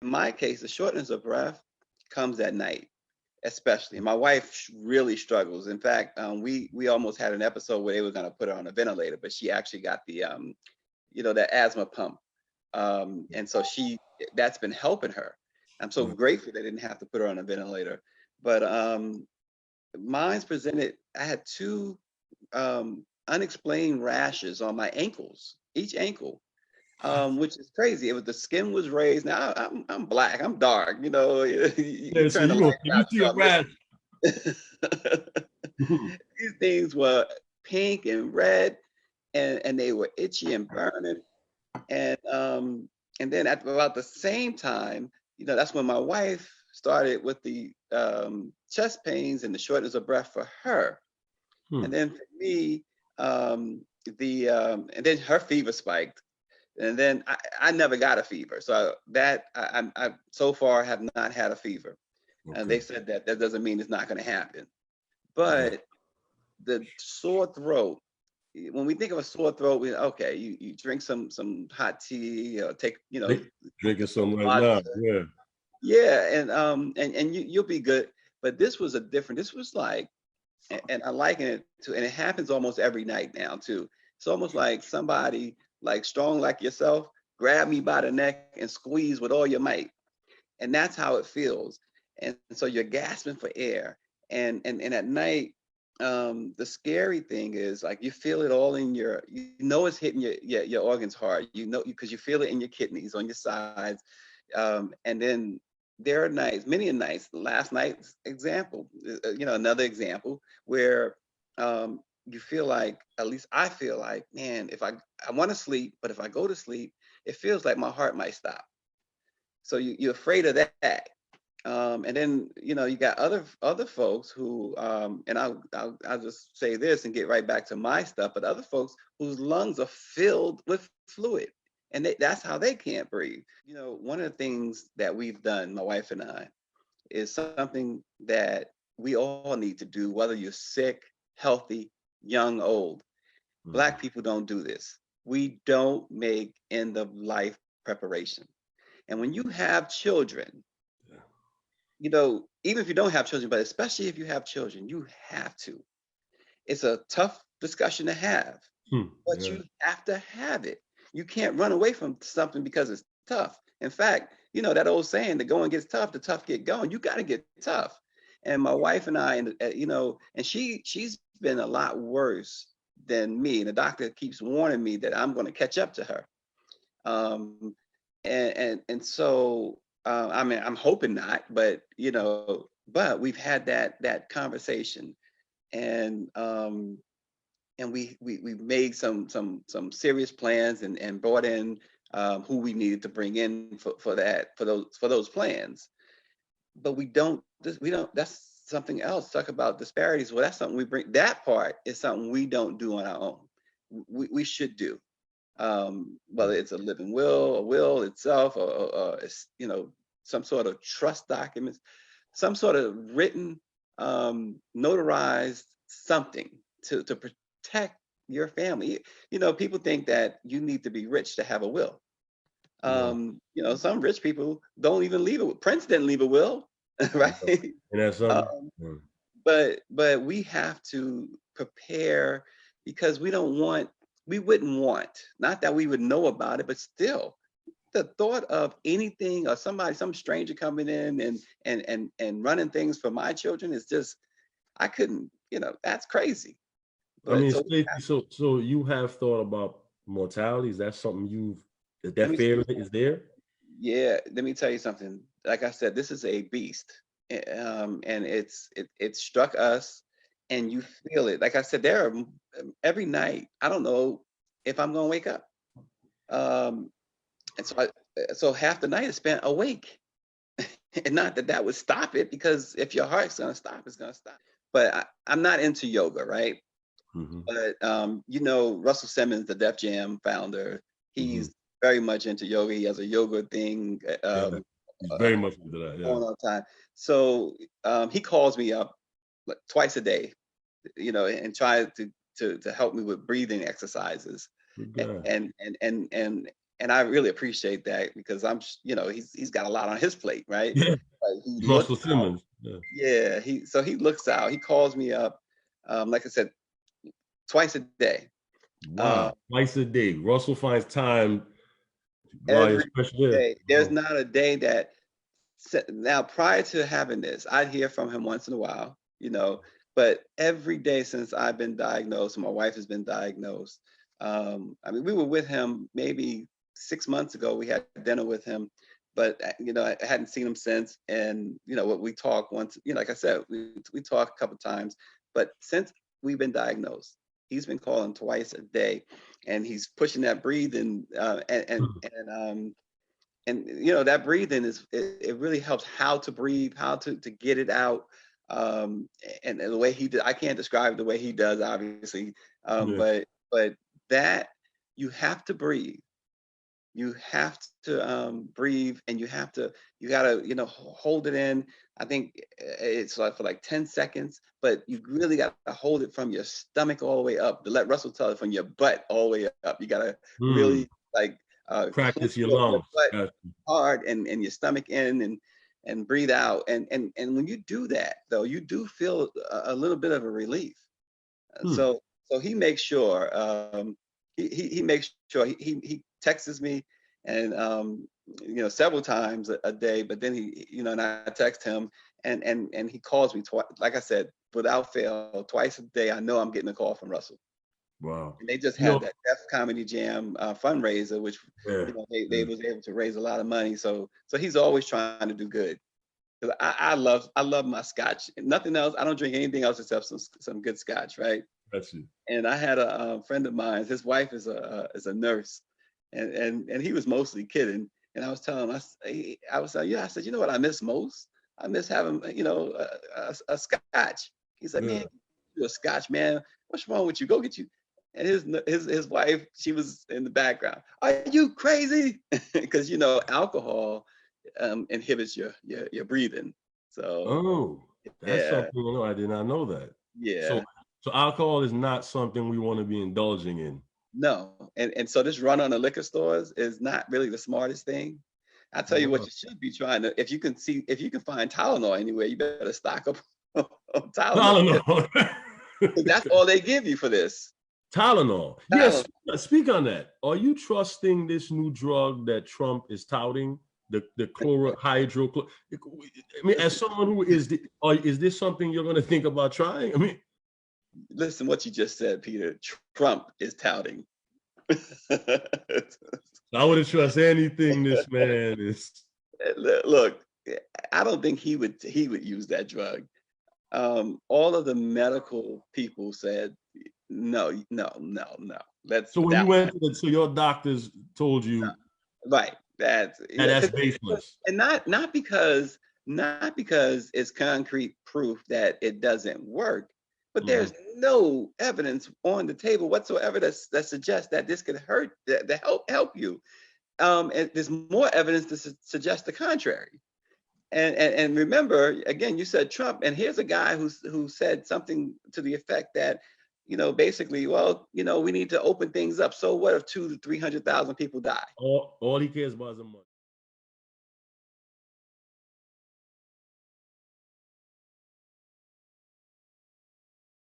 my case, the shortness of breath comes at night, especially. My wife really struggles. In fact, we almost had an episode where they were going to put her on a ventilator, but she actually got the that asthma pump, and so that's been helping her. I'm so grateful they didn't have to put her on a ventilator. But mine's presented. I had two unexplained rashes on my ankles, each ankle, which is crazy. It was the skin was raised. Now I'm black. I'm dark. You So turn the lights you out. see a rash. These things were pink and red, and they were itchy and burning. And then at about the same time, that's when my wife started with the chest pains and the shortness of breath for her. And then for me, and then her fever spiked. And then I never got a fever. So that I so far have not had a fever. Okay. And they said that doesn't mean it's not going to happen. But the sore throat, when we think of a sore throat, you drink some hot tea or take, drinking something right now. Yeah. Yeah, and you'll be good. But this was this was like, and I liken it to, and it happens almost every night now too. It's almost like somebody like strong like yourself grab me by the neck and squeeze with all your might, and that's how it feels. And so you're gasping for air, and at night, the scary thing is like you feel it all in it's hitting your organs hard, because you feel it in your kidneys on your sides, and then there are nights, many a nights, last night's example, another example where you feel like, at least I feel like, man, if I want to sleep, but if I go to sleep, it feels like my heart might stop. So you're afraid of that. And then, you got other folks who, and I'll just say this and get right back to my stuff, but other folks whose lungs are filled with fluid, and that's how they can't breathe. One of the things that we've done, my wife and I, is something that we all need to do, whether you're sick, healthy, young, old. Black people don't do this. We don't make end of life preparation. And when you have children, even if you don't have children, but especially if you have children, you have to. It's a tough discussion to have, but you have to have it. You can't run away from something because it's tough. In fact, that old saying, the going gets tough, the tough get going. You got to get tough. And my wife and I, and she's been a lot worse than me. And the doctor keeps warning me that I'm going to catch up to her. And so, I mean, I'm hoping not, but but we've had that conversation, and we made some serious plans and brought in who we needed to bring in for those plans. But we don't. That's something else. Talk about disparities. Well, that's something we bring. That part is something we don't do on our own. We should do. Whether it's a living will, a will itself, or some sort of trust documents, some sort of written, notarized something to protect your family. People think that you need to be rich to have a will. Some rich people don't even leave a will. Prince didn't leave a will, right? And that's something. But we have to prepare, because we wouldn't want, not that we would know about it, but still the thought of anything or some stranger coming in and running things for my children is just, I couldn't, that's crazy. But, I mean, so you have thought about mortality? Is that something that fear is there? Yeah, let me tell you something. Like I said, this is a beast, and it struck us, and you feel it. Like I said, every night, I don't know if I'm gonna wake up, and so half the night is spent awake, and not that would stop it, because if your heart's gonna stop, it's gonna stop. But I'm not into yoga, right? But Russell Simmonds, the Def Jam founder, he's very much into yoga. He has a yoga thing. He's very much into that. Going all the time. So he calls me up like twice a day, and tries to help me with breathing exercises. And and I really appreciate that because he's got a lot on his plate, right? Yeah. But he Russell looks out. Simmons. Yeah. Yeah, he looks out. He calls me up, like I said, twice a day. Wow. Twice a day. Russell finds time while you're Every special there. day. There's not a day that. Now, prior to having this, I'd hear from him once in a while, but every day since I've been diagnosed, and my wife has been diagnosed. I mean, we were with him maybe 6 months ago. We had dinner with him, but I hadn't seen him since. And what we talked once, like I said, we talked a couple of times, but since we've been diagnosed, he's been calling twice a day, and he's pushing that breathing, and that breathing it really helps how to breathe, how to get it out, and the way he did. I can't describe the way he does, obviously, Yeah. but that you have to breathe. You have to breathe, and you gotta hold it in. I think it's like for like 10 seconds, but you really got to hold it from your stomach all the way up. To let Russell tell it, from your butt all the way up. You gotta Hmm. really like clench Practice your your lungs. butt Gotcha. hard, and your stomach in, and breathe out. And when you do that, though, you do feel a little bit of a relief. Hmm. So he makes sure, he makes sure he texts me, and several times a day. But then and I text him, and he calls me twice. Like I said, without fail, twice a day. I know I'm getting a call from Russell. Wow. And they just You had know, that Def Comedy Jam fundraiser, which yeah. they was able to raise a lot of money. So he's always trying to do good. 'Cause I love my scotch. Nothing else. I don't drink anything else except some good scotch, right? That's it. And I had a friend of mine. His wife is a nurse, and he was mostly kidding. And I was telling him, I was saying, yeah, I said, you know what I miss most? I miss having a scotch. He said, man, Yeah. you a scotch, man. What's wrong with you? Go get you. And his wife, she was in the background. Are you crazy? Because alcohol inhibits your breathing. So Oh, that's yeah, something, I did not know that. So yeah. so alcohol is not something we want to be indulging in. No, and so this run on the liquor stores is not really the smartest thing. I tell you what, Wow. you should be trying to, if you can find Tylenol anywhere, you better stock up on Tylenol. Tylenol. 'Cause that's all they give you for this. Tylenol. Yes. Tylenol. Speak on that. Are you trusting this new drug that Trump is touting? The hydrochlor. I mean, as someone who is this something you're going to think about trying? I mean, Listen, what you just said, Peter. Trump is touting. I wouldn't trust anything this man is. Look, I don't think he would use that drug. All of the medical people said no, no, no, no. Let's So when you doubt went that. so your doctors told No. you Right. that's baseless. And not because it's concrete proof that it doesn't work, but Mhm. there's no evidence on the table whatsoever that suggests that this could hurt, that help you. And there's more evidence to suggest the contrary. And remember, again, you said Trump, and here's a guy who said something to the effect that, basically, well, we need to open things up. So what if 200,000 to 300,000 people die? All he cares about is the money.